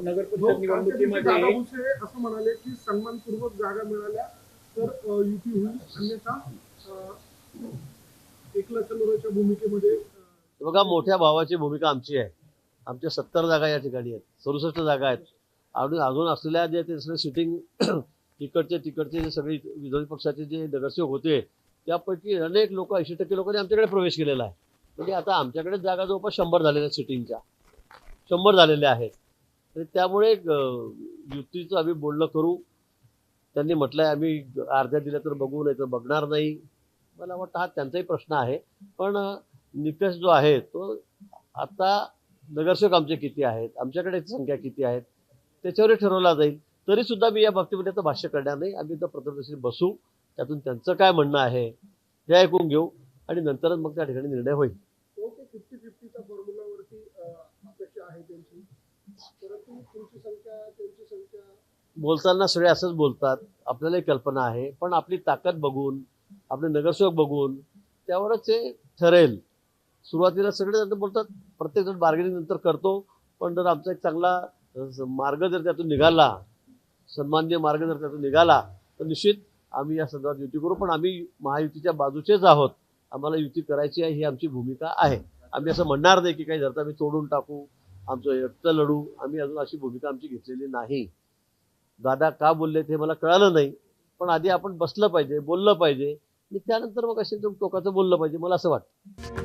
नगर परिषद निवडणुकीमध्ये दादा भुसे असं म्हणाले की सन्मानपूर्वक जागा मिळाल्या तर युती होईल, अन्यथा एकला चलोराच्या भूमिकेमध्ये बघा, मोठ्या भावाची भूमिका आमची आहे. आमच्या 70 जागा या ठिकाणी आहेत, 67 जागा आहेत. आणि अजून असलेल्या जे ते सगळे सिटिंग तिकडचे जे सगळे विरोधी पक्षाचे जे नगरसेवक होते त्यापैकी अनेक लोक 80% लोकांनी आमच्याकडे प्रवेश केलेला आहे. म्हणजे आता आमच्याकडे जागा जवळपास 100 झालेल्या आहेत, सिटिंगच्या 100 झालेल्या आहेत. आणि त्यामुळे युतीचं आम्ही बोलणं करू. त्यांनी म्हटलंय आम्ही अर्ध्या दिल्या तर बघू, नाही तर बघणार नाही. मला वाटतं हा त्यांचाही प्रश्न आहे. पण निकष जो आहे तो आता नगरसेवक आमचे किती आहेत, आमच्याकडे संख्या किती आहेत त्याच्यावरही ठरवला जाईल. तरी सुद्धा मी या बाबतीमध्ये आता भाष्य करणार नाही. आम्ही तर प्रथमदर्शी बसू, त्यातून त्यांचं काय म्हणणं आहे हे ऐकून घेऊ आणि नंतरच मग त्या ठिकाणी निर्णय होईल. 50-50चा फॉर्म्युलावरती अपेक्षा आहे त्यांची, परंतु तुमची संख्या त्यांची संख्या बोलताना सगळे असंच बोलतात, आपल्यालाही कल्पना आहे. पण आपली ताकद बघून, आपले नगरसेवक बघून त्यावरच हे ठरेल. सुरुवातीला सगळेजण बोलतात, प्रत्येकजण बार्गेनिंग नंतर करतो. पण जर आमचा एक चांगला मार्ग जर त्यातून निघाला, सन्माननीय मार्ग जर त्यातून निघाला, तर निश्चित आम्ही या संदर्भात युती करू. पण आम्ही महायुतीच्या बाजूचेच आहोत. आम्हाला युती करायची आहे ही आमची भूमिका आहे. आम्ही असं म्हणणार नाही की काही धरता आम्ही तोडून टाकू, आमचं एकटं लढू. आम्ही अजून अशी भूमिका आमची घेतलेली नाही. दादा का बोलले ते मला कळालं नाही. पण आधी आपण बसलं पाहिजे, बोललं पाहिजे आणि त्यानंतर मग असे टोकाचं बोललं पाहिजे, मला असं वाटतं.